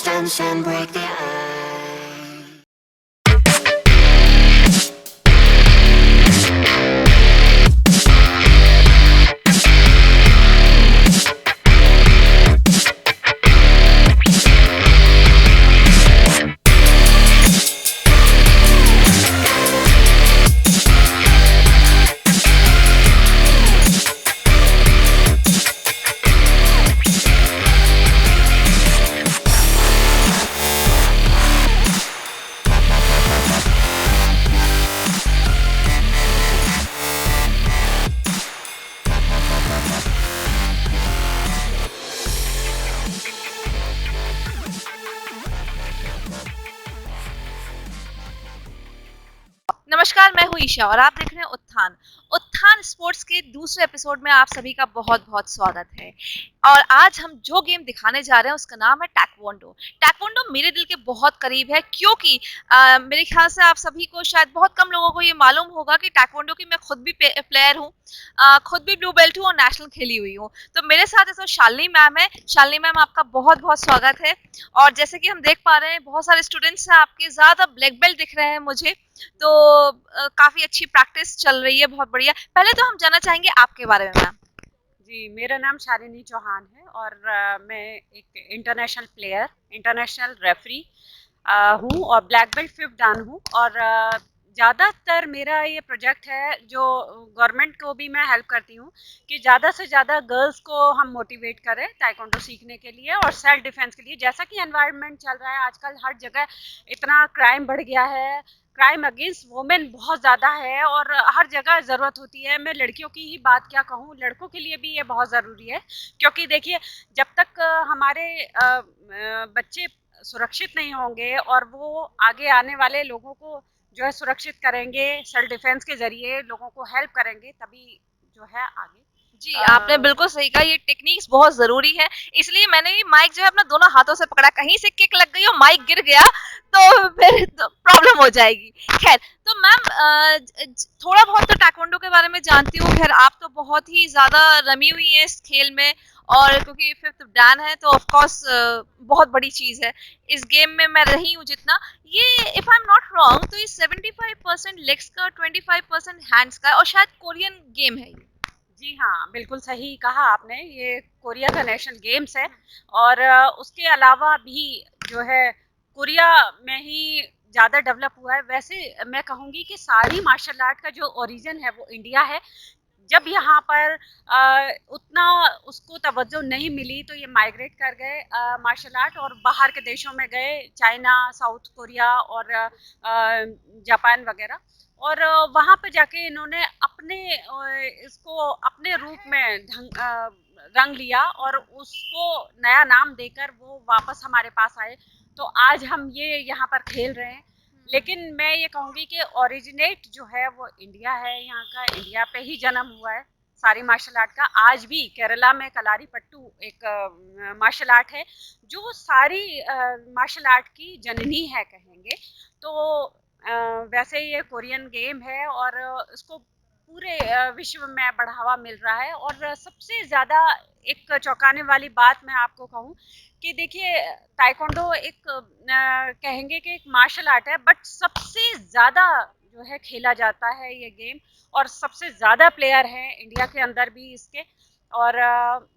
dance and break the ice. नमस्कार, मैं हूँ ईशा और आप देख रहे हैं उत्थान। उत्थान स्पोर्ट्स के दूसरे एपिसोड में आप सभी का बहुत बहुत स्वागत है। और आज हम जो गेम दिखाने जा रहे हैं उसका नाम है टैक्वांडो। टैक्वांडो मेरे दिल के बहुत करीब है क्योंकि मेरे ख्याल से आप सभी को शायद बहुत कम लोगों को ये मालूम होगा कि टैक्वांडो की मैं खुद भी प्लेयर हूँ, खुद भी ब्लू बेल्ट हूँ और नेशनल खेली हुई हूँ। तो मेरे साथ इस वक्त शालिनी मैम है। शालिनी मैम, आपका बहुत बहुत स्वागत है। और जैसे कि हम देख पा रहे हैं बहुत सारे स्टूडेंट्स हैं आपके, ज्यादा ब्लैक बेल्ट दिख रहे हैं मुझे, तो काफी अच्छी प्रैक्टिस चल रही है, बहुत बढ़िया। पहले तो हम जानना चाहेंगे आपके बारे में मैम। जी, मेरा नाम शालिनी चौहान है और मैं एक इंटरनेशनल प्लेयर, इंटरनेशनल रेफरी हूँ और ब्लैक बेल्ट 5th डान हूँ। और ज़्यादातर मेरा ये प्रोजेक्ट है जो गवर्नमेंट को भी मैं हेल्प करती हूँ कि ज़्यादा से ज़्यादा गर्ल्स को हम मोटिवेट करें ताइक्वांडो सीखने के लिए और सेल्फ डिफेंस के लिए। जैसा कि एनवायरनमेंट चल रहा है आजकल, हर जगह इतना क्राइम बढ़ गया है, क्राइम अगेंस्ट वुमेन बहुत ज़्यादा है और हर जगह ज़रूरत होती है। मैं लड़कियों की ही बात क्या कहूँ, लड़कों के लिए भी ये बहुत ज़रूरी है क्योंकि देखिए, जब तक हमारे बच्चे सुरक्षित नहीं होंगे और वो आगे आने वाले लोगों को जो है सुरक्षित करेंगे, सेल्फ डिफेंस के जरिए लोगों को हेल्प करेंगे, तभी जो है आगे। जी, आपने बिल्कुल सही कहा, ये टेक्निक्स बहुत जरूरी है। इसलिए मैंने भी माइक जो है अपना दोनों हाथों से पकड़ा, कहीं से किक लग गई और माइक गिर गया तो फिर तो प्रॉब्लम हो जाएगी। खैर, तो मैम थोड़ा बहुत तो टाइक्वांडो के बारे में जानती हूँ। खैर, आप तो बहुत ही ज्यादा रमी हुई हैं इस खेल में, और क्योंकि 5th डान है तो ऑफ कोर्स बहुत बड़ी चीज है। इस गेम में मैं रही हूँ जितना, ये if I am not wrong तो ये 75% लेग्स का, 25% हैंड्स का और शायद कोरियन गेम है ये। जी हाँ, बिल्कुल सही कहा आपने। ये कोरिया का नेशनल गेम्स है और उसके अलावा भी जो है कोरिया में ही ज़्यादा डेवलप हुआ है। वैसे मैं कहूँगी कि सारी मार्शल आर्ट का जो ओरिजिन है वो इंडिया है। जब यहाँ पर उतना उसको तवज्जो नहीं मिली तो ये माइग्रेट कर गए मार्शल आर्ट और बाहर के देशों में गए, चाइना, साउथ कोरिया और जापान वगैरह। और वहाँ पे जाके इन्होंने अपने इसको अपने रूप में रंग लिया और उसको नया नाम देकर वो वापस हमारे पास आए। तो आज हम ये यहाँ पर खेल रहे हैं। लेकिन मैं ये कहूँगी कि ओरिजिनेट जो है वो इंडिया है, यहाँ का इंडिया पे ही जन्म हुआ है सारी मार्शल आर्ट का। आज भी केरला में कलारी पट्टू एक मार्शल आर्ट है जो सारी मार्शल आर्ट की जननी है कहेंगे। तो वैसे ये कोरियन गेम है और इसको पूरे विश्व में बढ़ावा मिल रहा है। और सबसे ज़्यादा एक चौंकाने वाली बात मैं आपको कहूँ कि देखिए, ताइक्वांडो एक कहेंगे कि एक मार्शल आर्ट है, बट सबसे ज़्यादा जो है खेला जाता है ये गेम और सबसे ज़्यादा प्लेयर हैं इंडिया के अंदर भी इसके। और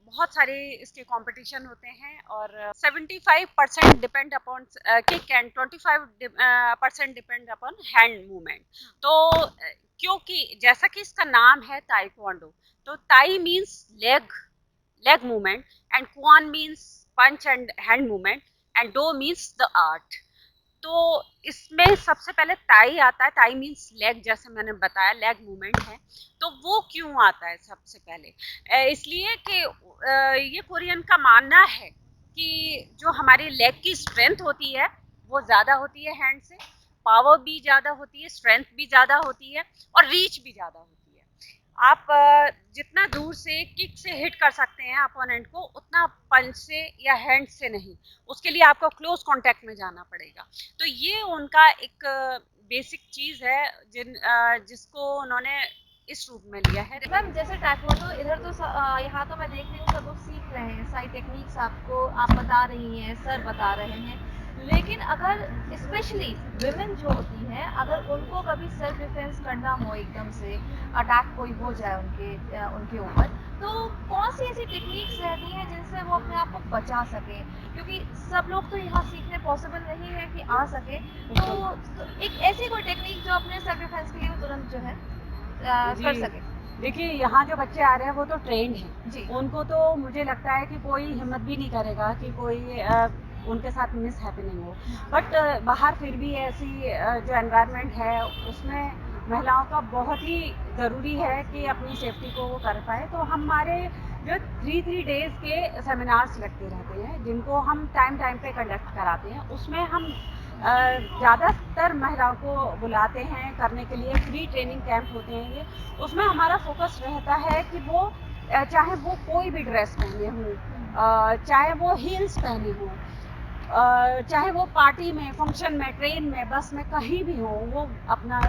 बहुत सारे इसके कंपटीशन होते हैं और 75% depend upon kick and 25% depend upon hand movement. तो क्योंकि जैसा कि इसका नाम है ताइक्वांडो, तो tae means leg, leg movement, and kwon means punch and hand movement, and do means the art. तो इसमें सबसे पहले ताई आता है। ताई मीन्स लेग, जैसे मैंने बताया लेग मूवमेंट है। तो वो क्यों आता है सबसे पहले? इसलिए कि ये कोरियन का मानना है कि जो हमारी लेग की स्ट्रेंथ होती है वो ज़्यादा होती है हैंड से, पावर भी ज़्यादा होती है, स्ट्रेंथ भी ज़्यादा होती है और रीच भी ज़्यादा होती है। आप जितना दूर से किक से हिट कर सकते हैं अपोनेंट को, उतना पंच से या हैंड से नहीं। उसके लिए आपको क्लोज कांटेक्ट में जाना पड़ेगा। तो ये उनका एक बेसिक चीज़ है जिसको उन्होंने इस रूप में लिया है। मैम, जैसे टाइक्वांडो इधर तो यहाँ तो मैं देख रही हूँ सब लोग सीख रहे हैं, सारी टेक्निक्स आपको आप बता रही हैं, सर बता रहे हैं, लेकिन अगर स्पेशली विमेन जो होती हैं, अगर उनको कभी सेल्फ डिफेंस करना हो, एकदम से अटैक कोई हो जाए उनके ऊपर, तो कौन सी ऐसी टेक्निक्स रहती हैं जिनसे वो अपने आप को बचा सके? क्योंकि सब लोग तो यहाँ सीखने पॉसिबल नहीं है कि आ सके, तो एक ऐसी कोई टेक्निक जो अपने सेल्फ डिफेंस के लिए तुरंत जो है कर सके। देखिए, यहाँ जो बच्चे आ रहे हैं वो तो ट्रेंड जी। हैं, उनको तो मुझे लगता है कि कोई हिम्मत भी नहीं करेगा कि कोई उनके साथ मिस हैपनिंग हो। बट बाहर फिर भी ऐसी जो एनवायरनमेंट है उसमें महिलाओं का बहुत ही ज़रूरी है कि अपनी सेफ्टी को वो कर पाए। तो हमारे जो 3 डेज़ के सेमिनार्स लगते रहते हैं, जिनको हम टाइम पे कंडक्ट कराते हैं, उसमें हम ज़्यादातर महिलाओं को बुलाते हैं करने के लिए। फ्री ट्रेनिंग कैंप होते हैं ये, उसमें हमारा फोकस रहता है कि वो चाहे वो कोई भी ड्रेस पहने हों, चाहे वो हील्स पहने हों, चाहे वो पार्टी में, फंक्शन में, ट्रेन में, बस में, कहीं भी हो, वो अपना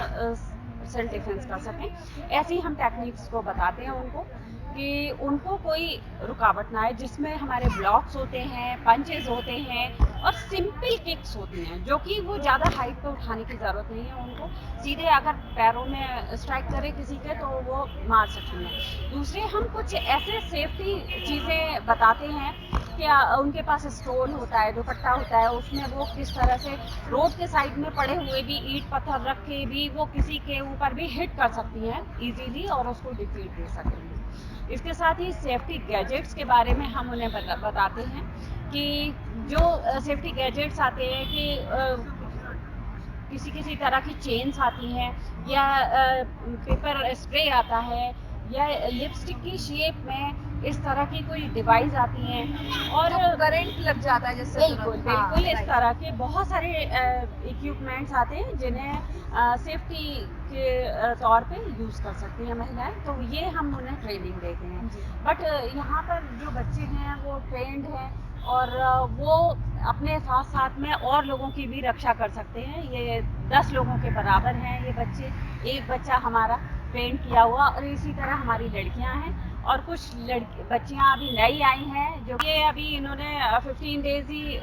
सेल्फ डिफेंस कर सकें। ऐसी हम टेक्निक्स को बताते हैं उनको कि उनको कोई रुकावट ना आए, जिसमें हमारे ब्लॉक्स होते हैं, पंचेस होते हैं और सिंपल किक्स होती हैं, जो कि वो ज़्यादा हाइट पे उठाने की ज़रूरत नहीं है। उनको सीधे अगर पैरों में स्ट्राइक करे किसी के तो वो मार सकती हैं। दूसरे, हम कुछ ऐसे सेफ्टी चीज़ें बताते हैं कि उनके पास स्टोन होता है, दुपट्टा होता है, उसमें वो किस तरह से रोड के साइड में पड़े हुए भी ईंट पत्थर रख के भी वो किसी के ऊपर भी हिट कर सकती हैं इजीली और उसको डिफीट दे सकेंगे। इसके साथ ही सेफ्टी गैजेट्स के बारे में हम उन्हें बताते हैं कि जो सेफ्टी गैजेट्स आते हैं कि किसी तरह की चेन्स आती हैं या पेपर स्प्रे आता है या लिपस्टिक की शेप में इस तरह की कोई डिवाइस आती हैं और करंट लग जाता है जिससे बिल्कुल इस तरह के बहुत सारे इक्विपमेंट्स आते हैं जिन्हें सेफ्टी के तौर पे यूज़ कर सकती हैं महिलाएं। तो ये हम उन्हें ट्रेनिंग देते हैं। बट यहाँ पर जो बच्चे हैं वो ट्रेंड हैं और वो अपने साथ साथ में और लोगों की भी रक्षा कर सकते हैं। ये 10 लोगों के बराबर हैं ये बच्चे। एक बच्चा हमारा ट्रेन किया हुआ और इसी तरह हमारी लड़कियां हैं और कुछ बच्चियां अभी नई आई हैं जो ये अभी इन्होंने 15 डेज ही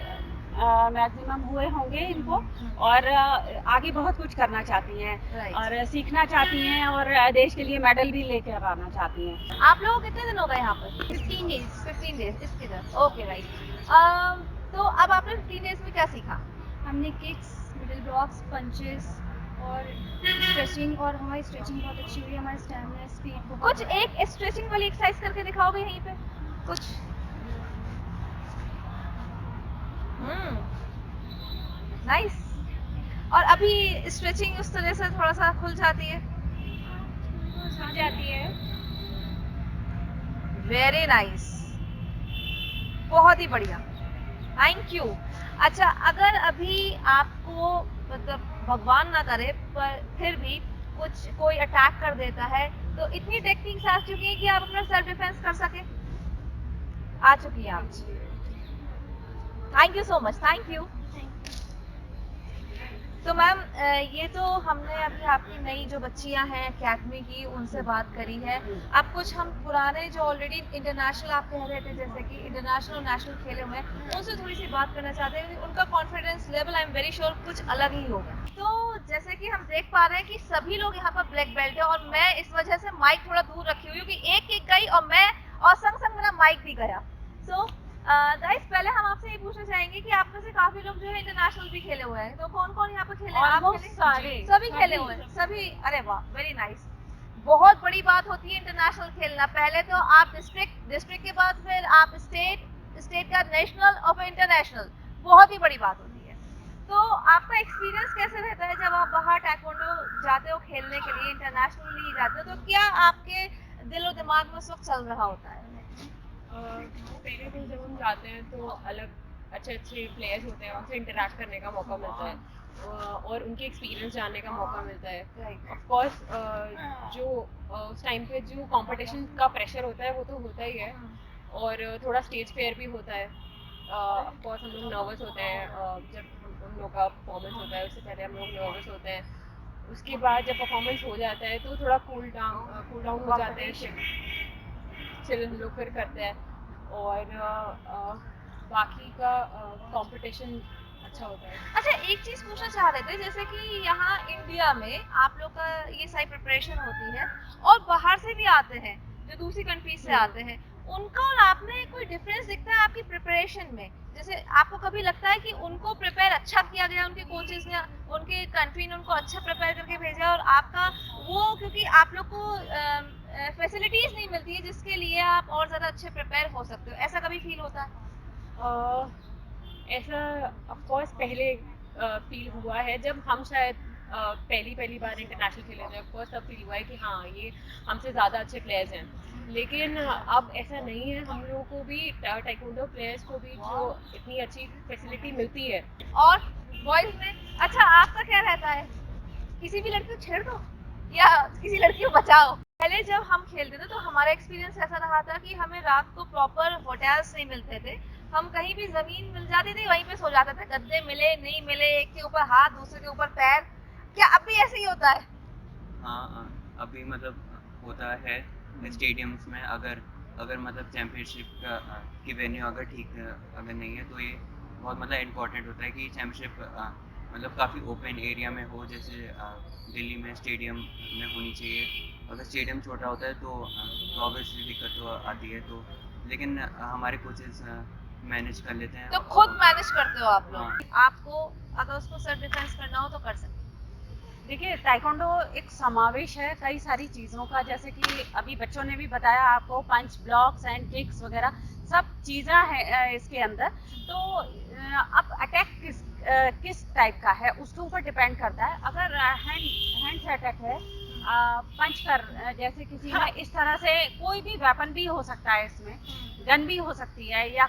मैक्सिमम हुए होंगे इनको और आगे बहुत कुछ करना चाहती हैं और सीखना चाहती हैं और देश के लिए मेडल भी लेकर आना चाहती हैं। आप लोगों को कितने दिन हो गए यहाँ पर? 15 डेज इसके तरफ। Okay, right. तो अब आपने 15 डेज में क्या सीखा? हमने किक्स, मिडिल ब्लॉक्स, पंचेस और स्ट्रेचिंग, और हमारी स्ट्रेचिंग बहुत अच्छी हुई है, हमारा स्टैमिना, स्पीड बहुत। कुछ एक स्ट्रेचिंग वाली एक्सरसाइज करके दिखाओगे यहीं पे कुछ? नाइस। और अभी स्ट्रेचिंग उस तरह से थोड़ा सा खुल जाती है? खुल जाती है। वेरी नाइस, बहुत ही बढ़िया, थैंक यू। अच्छा, अगर अभी आपको मतलब भगवान ना करे पर फिर भी कोई अटैक कर देता है, तो इतनी टेक्निक्स आ चुकी है कि आप अपना सेल्फ डिफेंस कर सके, आ चुकी है आप। Thank you so much, thank you. तो मैम, ये तो हमने अभी आपकी नई जो बच्चियां हैं अकेडमी की उनसे बात करी है। अब कुछ हम पुराने जो ऑलरेडी इंटरनेशनल आप कह रहे थे, जैसे कि इंटरनेशनल और नेशनल खेले हुए हैं, उनसे थोड़ी सी बात करना चाहते हैं। उनका confidence level I am very sure कुछ अलग ही होगा। तो जैसे कि हम देख पा रहे हैं कि सभी लोग यहाँ पर ब्लैक बेल्ट है और मैं इस वजह से माइक थोड़ा दूर रखी हुई हूँ कि एक गई और मैं और संग मेरा माइक भी गया। सो गाइस, पहले हम आपसे ये पूछना चाहेंगे कि आप में से काफी लोग जो है इंटरनेशनल भी खेले हुए हैं, तो कौन कौन यहाँ पे खेले? आप खेले? सभी खेले हुए हैं, सभी। अरे वाह, वेरी नाइस। बहुत बड़ी बात होती है इंटरनेशनल खेलना। पहले तो आप डिस्ट्रिक्ट के बाद फिर आप स्टेट का नेशनल और फिर इंटरनेशनल, बहुत ही बड़ी बात होती है। तो आपका एक्सपीरियंस कैसे रहता है जब आप बाहर ताइक्वांडो जाते हो खेलने के लिए, इंटरनेशनली जाते हो, तो क्या आपके दिल और दिमाग में उस वक्त चल रहा होता है? पहले दिन जब हम जाते हैं तो अलग अच्छे प्लेयर्स होते हैं, उनसे इंटरेक्ट करने का मौका मिलता है और उनके एक्सपीरियंस जानने का मौका मिलता है। ऑफ कोर्स जो उस टाइम पे जो कंपटीशन का प्रेशर होता है वो तो होता ही है और थोड़ा स्टेज फेयर भी होता है। ऑफ कोर्स हम लोग नर्वस होते हैं जब हम लोग का परफॉर्मेंस होता है, उससे पहले हम लोग नर्वस होते हैं। उसके बाद जब परफॉर्मेंस हो जाता है तो थोड़ा कूल डाउन हो जाते हैं, चिल हम लोग फिर करते हैं और बाकी का कंपटीशन अच्छा होता है। अच्छा, एक चीज पूछना चाह रहे थे, जैसे कि यहाँ इंडिया में आप लोग का ये सारी प्रिपरेशन होती है और बाहर से भी आते हैं जो दूसरी कंट्री से आते हैं, उनका और आप में कोई डिफरेंस दिखता है आपकी प्रिपरेशन में? जैसे आपको कभी लगता है कि उनको प्रिपेयर अच्छा किया गया, उनके कोचेस ने, उनके कंट्री ने उनको अच्छा प्रिपेयर करके भेजा, और आपका वो क्योंकि आप लोग को फैसिलिटीज नहीं मिलती है जिसके लिए आप और ज्यादा अच्छे प्रिपेयर हो सकते हो, ऐसा कभी फील होता है? ऐसा ऑफ कोर्स पहले फील हुआ है जब हम शायद पहली बार इंटरनेशनल खेले थे। ऑफ कोर्स तब फील हुआ है कि हाँ, ये हमसे ज़्यादा अच्छे प्लेयर्स हैं, लेकिन अब ऐसा नहीं है। हम लोगों को भी ताइक्वांडो प्लेयर्स को भी जो इतनी अच्छी फैसिलिटी मिलती है। और बॉयज में अच्छा आपका क्या रहता है, किसी भी लड़की को छेड़ दो या किसी लड़की को बचाओ? पहले जब हम खेलते थे तो हमारा एक्सपीरियंस ऐसा रहा था कि हमें रात को प्रॉपर होटल्स नहीं मिलते थे, हम कहीं भी जमीन मिल जाती थी वहीं पे सो जाते थे, गद्दे मिले नहीं मिले, एक के ऊपर हाथ दूसरे के ऊपर पैर। क्या अब भी ऐसे ही होता है? हाँ, अभी मतलब होता है स्टेडियम्स में। अगर मतलब चैम्पियनशिप की वेन्यू अगर ठीक अगर नहीं है तो ये बहुत मतलब इम्पोर्टेंट होता है कि चैम्पियनशिप मतलब काफ़ी ओपन एरिया में हो, जैसे दिल्ली में स्टेडियम में होनी चाहिए। अगर स्टेडियम छोटा होता है तो ऑब्वियसली दिक्कत तो आती है, तो लेकिन हमारे कोचेस मैनेज कर लेते हैं। तो खुद मैनेज करते हो आप लोग? हाँ। आपको अगर उसको सेल्फ डिफेंस करना हो तो कर सकते हो। देखिए, ताइक्वांडो एक समावेश है कई सारी चीज़ों का, जैसे कि अभी बच्चों ने भी बताया आपको, पंच, ब्लॉक्स एंड किक्स वगैरह सब चीज़ें हैं इसके अंदर। तो अब अटैक किस टाइप का है उसके ऊपर डिपेंड करता है। अगर हैंड से अटैक है, पंच कर, जैसे किसी में इस तरह से कोई भी वेपन भी हो सकता है, इसमें गन भी हो सकती है या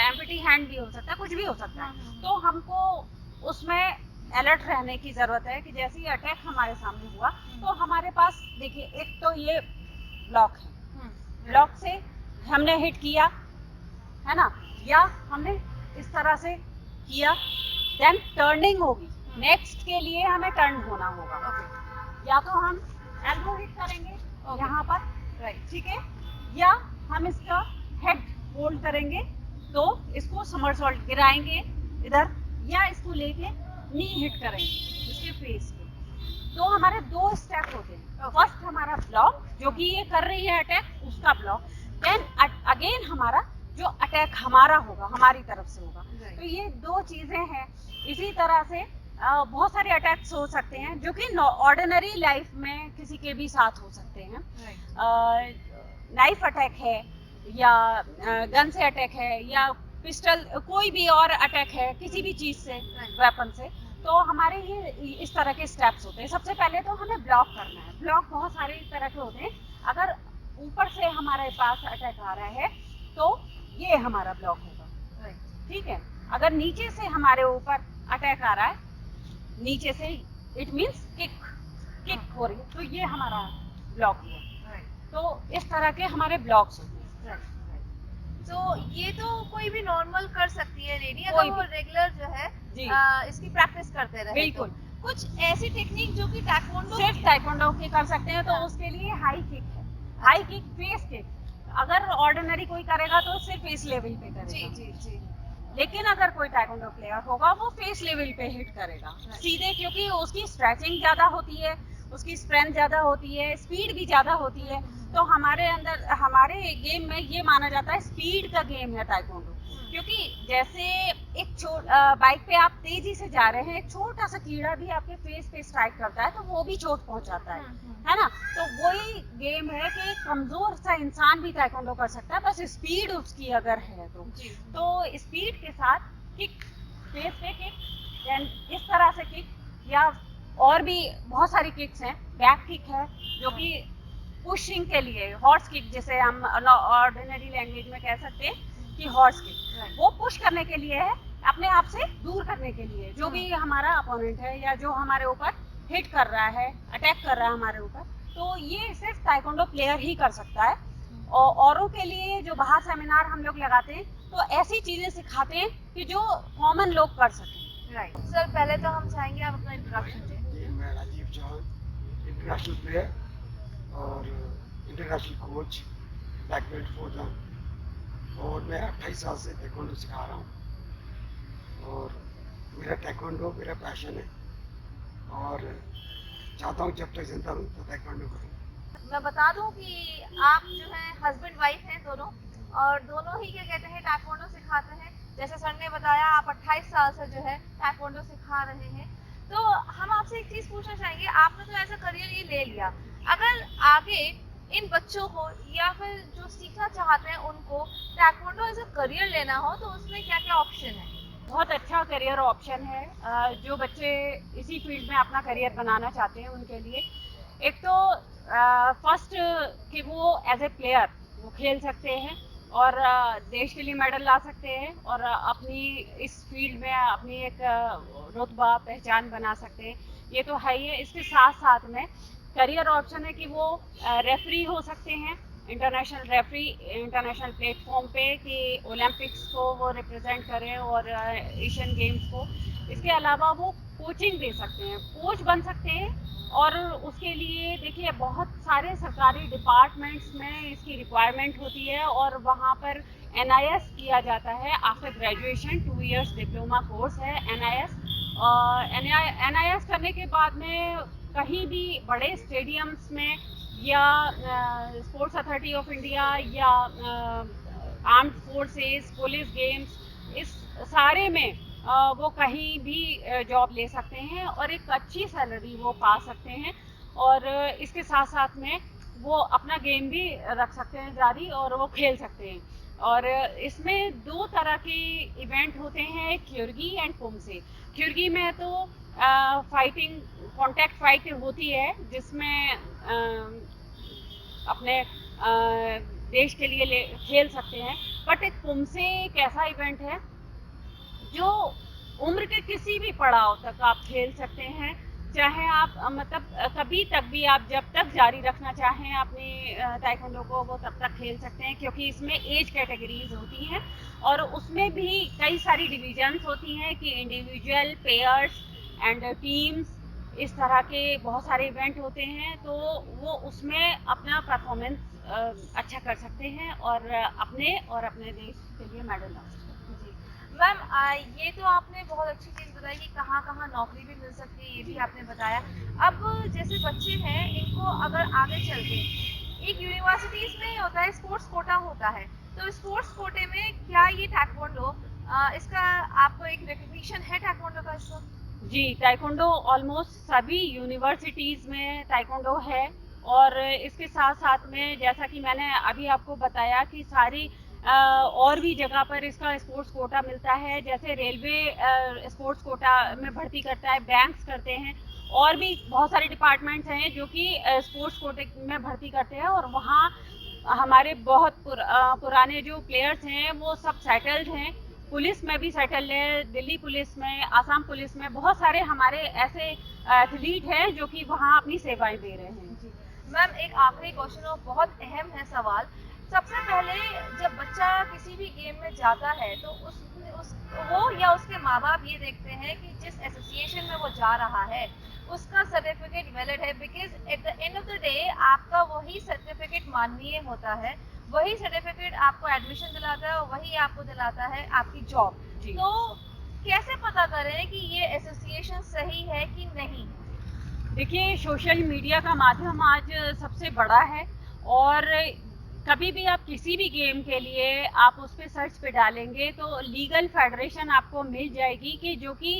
एम्प्टी हैंड भी हो सकता है, कुछ भी हो सकता है। तो हमको उसमें अलर्ट रहने की ज़रूरत है कि जैसे ही अटैक हमारे सामने हुआ तो हमारे पास, देखिए, एक तो ये ब्लॉक है, ब्लॉक से हमने हिट किया है ना, या हमने इस तरह से किया, देन टर्निंग होगी, नेक्स्ट के लिए हमें टर्न होना होगा। या तो हम एल्बो हिट करेंगे यहाँ पर, राइट, ठीक है, या हम इसका हेड होल्ड करेंगे तो इसको समरसॉल्ट गिराएंगे इधर, या इसको लेके नी हिट करेंगे इसके फेस पे। तो हमारे दो स्टेप होते हैं। फर्स्ट हमारा ब्लॉक, जो कि ये कर रही है अटैक, उसका ब्लॉक, देन अगेन हमारा जो अटैक हमारा होगा, हमारी तरफ से होगा। तो ये दो चीजें हैं। इसी तरह से बहुत सारे अटैक्स हो सकते हैं जो कि ऑर्डिनरी लाइफ में किसी के भी साथ हो सकते हैं। नाइफ अटैक है, या गन से अटैक है, या पिस्टल, कोई भी और अटैक है किसी भी चीज से, वेपन से। तो हमारे ये इस तरह के स्टेप्स होते हैं। सबसे पहले तो हमें ब्लॉक करना है। ब्लॉक बहुत सारे तरह के होते हैं। अगर ऊपर से हमारे पास अटैक आ रहा है तो ये हमारा ब्लॉक होगा, ठीक है। अगर नीचे से हमारे ऊपर अटैक आ रहा है, नीचे से, इट मीन्स किक हो रही है, तो ये हमारा ब्लॉक हुआ। तो इस तरह के हमारे ब्लॉक्स होते हैं। तो ये तो कोई भी नॉर्मल कर सकती है लेडी, कोई अगर वो रेगुलर जो है इसकी प्रैक्टिस करते रहे। बिल्कुल। तो कुछ ऐसी टेक्निक जो कि ताइक्वांडो सिर्फ ताइक्वांडो की कर सकते हैं, तो उसके लिए हाई किक है, हाई किक, फेस किक। अगर ऑर्डिनरी कोई करेगा तो सिर्फ इस लेवल पे करेगा। जी। लेकिन अगर कोई ताइक्वांडो प्लेयर होगा वो फेस लेवल पे हिट करेगा सीधे, क्योंकि उसकी स्ट्रेचिंग ज्यादा होती है, उसकी स्ट्रेंथ ज्यादा होती है, स्पीड भी ज्यादा होती है। तो हमारे अंदर, हमारे गेम में ये माना जाता है स्पीड का गेम है ताइक्वांडो। क्योंकि जैसे एक बाइक पे आप तेजी से जा रहे हैं, एक छोटा सा कीड़ा भी आपके फेस पे स्ट्राइक करता है तो वो भी चोट पहुंचाता है ना। तो वही गेम है कि कमजोर सा इंसान भी ताइक्वांडो कर सकता है, बस स्पीड उसकी अगर है तो स्पीड के साथ किक, फेस पे किक, देन इस तरह से किक, या और भी बहुत सारी किक्स हैं। बैक किक है जो कि पुशिंग के लिए, हॉर्स किक जिसे हम ऑर्डिनरी लैंग्वेज में कह सकते हैं कि हॉर्स किक, वो पुश करने के लिए है, अपने आप से दूर करने के लिए। जो भी हमारा अपोनेंट है या जो हमारे ऊपर हिट कर रहा है, अटैक कर रहा है हमारे ऊपर, तो ये सिर्फ ताइक्वांडो प्लेयर ही कर सकता है। और औरों के लिए जो बाहर सेमिनार हम लोग लगाते हैं तो ऐसी चीजें सिखाते हैं कि जो कॉमन लोग कर सकें। राइट सर, पहले तो हम चाहेंगे आप अपना इंट्रोडक्शन दें। मैं राजीव चौहान, इंटरनेशनल प्लेयर और इंटरनेशनल कोच, ब्लैक बेल्ट 4 और मैं 28 साल से ताइक्वांडो सिखा रहा हूँ और मेरा ताइक्वांडो मेरा पैशन है और चाहता हूँ जब तक जिंदा हूँ तो ताइक्वांडो करूँ। मैं बता दूं कि आप जो है हस्बैंड वाइफ हैं दोनों, और दोनों ही क्या कहते हैं ताइक्वांडो सिखाते हैं। जैसे सर ने बताया आप 28 साल से जो है ताइक्वांडो सिखा रहे हैं। तो हम आपसे एक चीज़ पूछना चाहेंगे, आपने तो ऐसा करियर ये ले लिया, अगर आगे इन बच्चों को या फिर जो सीखना चाहते हैं उनको ताइक्वांडो एज अ करियर लेना हो तो उसमें क्या क्या ऑप्शन है? बहुत अच्छा करियर ऑप्शन है। जो बच्चे इसी फील्ड में अपना करियर बनाना चाहते हैं उनके लिए एक तो फर्स्ट कि वो एज ए प्लेयर वो खेल सकते हैं और देश के लिए मेडल ला सकते हैं और अपनी इस फील्ड में अपनी एक रुतबा पहचान बना सकते हैं। ये तो है ही है। इसके साथ साथ में करियर ऑप्शन है कि वो रेफरी हो सकते हैं, इंटरनेशनल रेफरी इंटरनेशनल प्लेटफॉर्म पे, कि ओलंपिक्स को वो रिप्रेजेंट करें और एशियन गेम्स को। इसके अलावा वो कोचिंग दे सकते हैं, कोच बन सकते हैं। और उसके लिए देखिए बहुत सारे सरकारी डिपार्टमेंट्स में इसकी रिक्वायरमेंट होती है और वहाँ पर NIS किया जाता है after graduation. 2 years diploma course है NIS। NIS करने के बाद में कहीं भी बड़े स्टेडियम्स में या स्पोर्ट्स अथॉरिटी ऑफ इंडिया या आर्म्ड फोर्सेस, पुलिस गेम्स, इस सारे में वो कहीं भी जॉब ले सकते हैं और एक अच्छी सैलरी वो पा सकते हैं। और इसके साथ साथ में वो अपना गेम भी रख सकते हैं जारी और वो खेल सकते हैं। और इसमें 2 तरह के इवेंट होते हैं, क्योर्गी एंड पुमसे। क्योर्गी में तो फाइटिंग कांटेक्ट फाइट होती है जिसमें अपने देश के लिए खेल सकते हैं। बट एक पुमसे एक ऐसा इवेंट है जो उम्र के किसी भी पड़ाव तक आप खेल सकते हैं, चाहे आप मतलब कभी तक भी आप जब तक जारी रखना चाहें अपने ताइक्वांडो को वो तब तक खेल सकते हैं, क्योंकि इसमें एज कैटेगरीज होती हैं और उसमें भी कई सारी डिविजन्स होती हैं कि इंडिविजुअल, पेयर्स एंड टीम्स, इस तरह के बहुत सारे इवेंट होते हैं। तो वो उसमें अपना परफॉर्मेंस अच्छा कर सकते हैं और अपने देश के लिए मेडल ला सकते हैं। मैम ये तो आपने बहुत अच्छी चीज़ बताई कि कहाँ कहाँ नौकरी भी मिल सकती है, ये भी आपने बताया। अब जैसे बच्चे हैं इनको अगर आगे चल के एक यूनिवर्सिटीज़ में होता है स्पोर्ट्स कोटा होता है, तो स्पोर्ट्स कोटे में क्या ये ताइक्वांडो इसका आपको एक रिकग्निशन है ताइक्वांडो का इसका? जी, ताइक्वांडो ऑलमोस्ट सभी यूनिवर्सिटीज़ में ताइक्वांडो है। और इसके साथ साथ में जैसा कि मैंने अभी आपको बताया कि सारी और भी जगह पर इसका स्पोर्ट्स कोटा मिलता है। जैसे रेलवे स्पोर्ट्स कोटा में भर्ती करता है, बैंक्स करते हैं, और भी बहुत सारे डिपार्टमेंट्स हैं जो कि स्पोर्ट्स कोटे में भर्ती करते हैं। और वहाँ हमारे बहुत पुराने जो प्लेयर्स हैं वो सब सेटल्ड हैं। पुलिस में भी सेटल्ड है, दिल्ली पुलिस में, आसाम पुलिस में बहुत सारे हमारे ऐसे एथलीट हैं जो कि वहाँ अपनी सेवाएं दे रहे हैं। मैम एक आखिरी क्वेश्चन और बहुत अहम है सवाल। सबसे पहले जब बच्चा किसी भी गेम में जाता है तो वो या उसके माँ बाप ये देखते हैं कि जिस एसोसिएशन में वो जा रहा है उसका सर्टिफिकेट वैलिड है, because at the end of the day आपका वही सर्टिफिकेट माननीय होता है, वही सर्टिफिकेट आपको एडमिशन दिलाता है और वही आपको दिलाता है आपकी जॉब। तो कैसे पता करें कि ये एसोसिएशन सही है कि नहीं? देखिए, सोशल मीडिया का माध्यम आज सबसे बड़ा है और कभी भी आप किसी भी गेम के लिए आप उस पर सर्च पे डालेंगे तो लीगल फेडरेशन आपको मिल जाएगी कि जो कि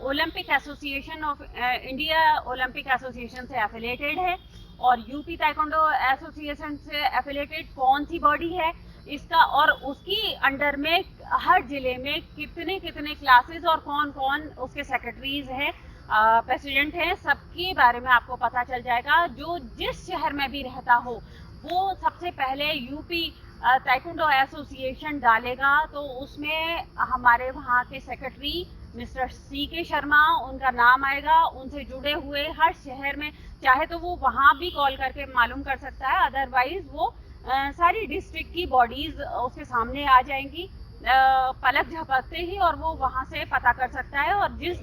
Olympic association of India Olympic association से एफिलेटेड है और यूपी ताइक्वांडो एसोसिएशन से एफिलेटेड कौन सी बॉडी है इसका, और उसकी अंडर में हर जिले में कितने कितने क्लासेस और कौन कौन उसके सेक्रेटरीज हैं, प्रेसिडेंट हैं, सबके बारे में आपको पता चल जाएगा। जो जिस शहर में भी रहता हो वो सबसे पहले यूपी ताइक्वांडो एसोसिएशन डालेगा, तो उसमें हमारे वहाँ के सेक्रेटरी मिस्टर CK शर्मा, उनका नाम आएगा। उनसे जुड़े हुए हर शहर में चाहे तो वो वहाँ भी कॉल करके मालूम कर सकता है, अदरवाइज वो सारी डिस्ट्रिक्ट की बॉडीज उसके सामने आ जाएंगी पलक झपकते ही, और वो वहाँ से पता कर सकता है और जिस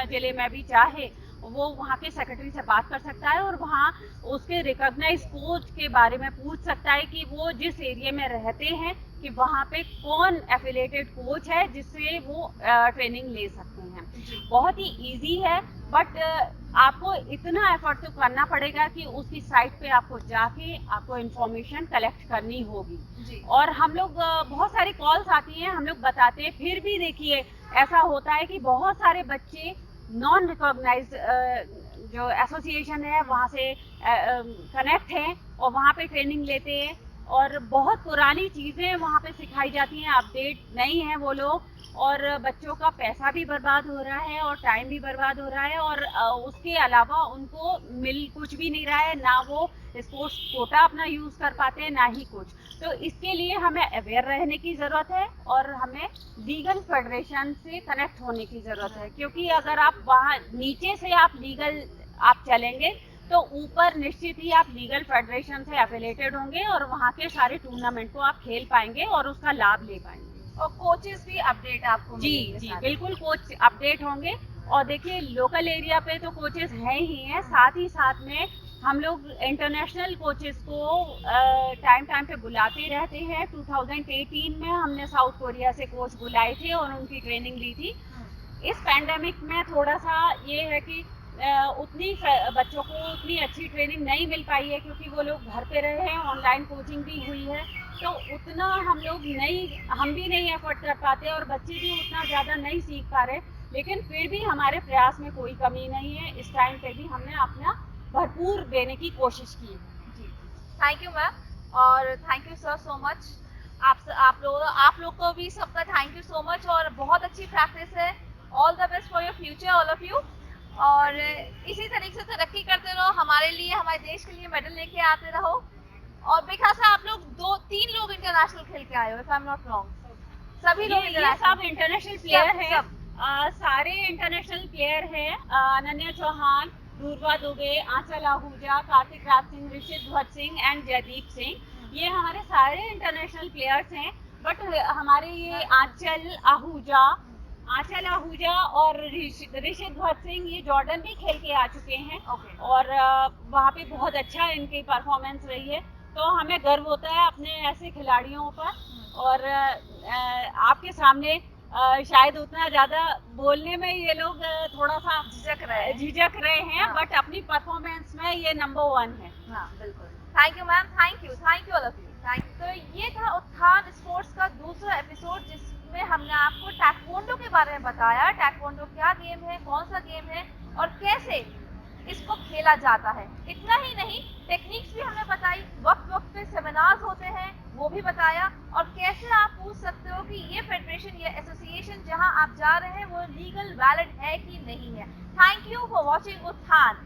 जिले में भी चाहे वो वहाँ के सेक्रेटरी से बात कर सकता है और वहाँ उसके रिकॉग्नाइज कोच के बारे में पूछ सकता है कि वो जिस एरिया में रहते हैं कि वहाँ पे कौन एफिलिएटेड कोच है जिससे वो ट्रेनिंग ले सकते हैं। बहुत ही इजी है, बट आपको इतना एफर्ट तो करना पड़ेगा कि उसकी साइट पे आपको जाके आपको इन्फॉर्मेशन कलेक्ट करनी होगी। और हम लोग बहुत सारी कॉल्स आती हैं, हम लोग बताते हैं, फिर भी देखिए ऐसा होता है कि बहुत सारे बच्चे नॉन रिकॉग्नाइज जो एसोसिएशन है वहाँ से कनेक्ट हैं और वहाँ पे ट्रेनिंग लेते हैं, और बहुत पुरानी चीज़ें वहाँ पे सिखाई जाती हैं, अपडेट नहीं है वो लोग, और बच्चों का पैसा भी बर्बाद हो रहा है और टाइम भी बर्बाद हो रहा है, और उसके अलावा उनको मिल कुछ भी नहीं रहा है, ना वो स्पोर्ट्स कोटा अपना यूज़ कर पाते हैं, ना ही कुछ। तो इसके लिए हमें अवेयर रहने की ज़रूरत है और हमें लीगल फेडरेशन से कनेक्ट होने की ज़रूरत है, क्योंकि अगर आप वहाँ नीचे से आप लीगल आप चलेंगे तो ऊपर निश्चित ही आप लीगल फेडरेशन से एफिलिएटेड होंगे और वहाँ के सारे टूर्नामेंट को आप खेल पाएंगे और उसका लाभ ले पाएंगे। और कोचेस भी अपडेट आपको जी मिलेंगे जी सारे। बिल्कुल, कोच अपडेट होंगे। और देखिए लोकल एरिया पे तो कोचेस हैं ही हैं, साथ ही साथ में हम लोग इंटरनेशनल कोचेस को टाइम पे बुलाते रहते हैं। 2018 में हमने साउथ कोरिया से कोच बुलाए थे और उनकी ट्रेनिंग ली थी। इस पैंडेमिक में थोड़ा सा ये है कि उतनी बच्चों को उतनी अच्छी ट्रेनिंग नहीं मिल पाई है, क्योंकि वो लोग घर पे रहे हैं, ऑनलाइन कोचिंग भी हुई है, तो उतना हम भी नहीं एफर्ट कर पाते और बच्चे भी उतना ज़्यादा नहीं सीख पा रहे। लेकिन फिर भी हमारे प्रयास में कोई कमी नहीं है, इस टाइम पे भी हमने अपना भरपूर देने की कोशिश की है। थैंक यू मैम, और thank you sir so much. आप लोग को भी सबका थैंक यू सो मच, और बहुत अच्छी प्रैक्टिस है। All the best for your future all of you, और इसी तरीके से तरक्की करते रहो, हमारे लिए, हमारे देश के लिए मेडल लेके आते रहो। और बेखा से आप लोग 2-3 लोग इंटरनेशनल खेल के आए हो, if I am not wrong. सभी लोग ये सब इंटरनेशनल प्लेयर सब- हैं, सब। सारे इंटरनेशनल प्लेयर हैं। अनन्या चौहान, ध्रुवा दुबे, आंचल आहूजा, कार्तिक राज सिंह, ऋषित ध्वज सिंह एंड जयदीप सिंह, ये हमारे सारे इंटरनेशनल प्लेयर्स हैं। बट हमारे ये आंचल आहूजा और ऋषित ध्वज सिंह ये जॉर्डन भी खेल के आ चुके हैं। Okay. और वहाँ पे बहुत अच्छा इनकी परफॉर्मेंस रही है, तो हमें गर्व होता है अपने ऐसे खिलाड़ियों पर। और आपके सामने शायद उतना ज़्यादा बोलने में ये लोग थोड़ा सा झिझक रहे हैं, हाँ। बट अपनी परफॉर्मेंस में ये नंबर 1 है। हाँ बिल्कुल। Thank you ma'am, thank you all of you. तो ये था उत्थान स्पोर्ट्स का दूसरा एपिसोड, जिसमें हमने आपको टैक्वांडो के बारे में बताया। टैक्वांडो क्या गेम है, कौन सा गेम है और कैसे इसको खेला जाता है। इतना ही नहीं, टेक्निक्स भी हमने बताई, वक्त वक्त पे सेमिनार्स होते हैं वो भी बताया, और कैसे आप पूछ सकते हो कि ये फेडरेशन या एसोसिएशन जहां आप जा रहे हैं वो लीगल वैलिड है कि नहीं है। थैंक यू फॉर वॉचिंग उत्थान।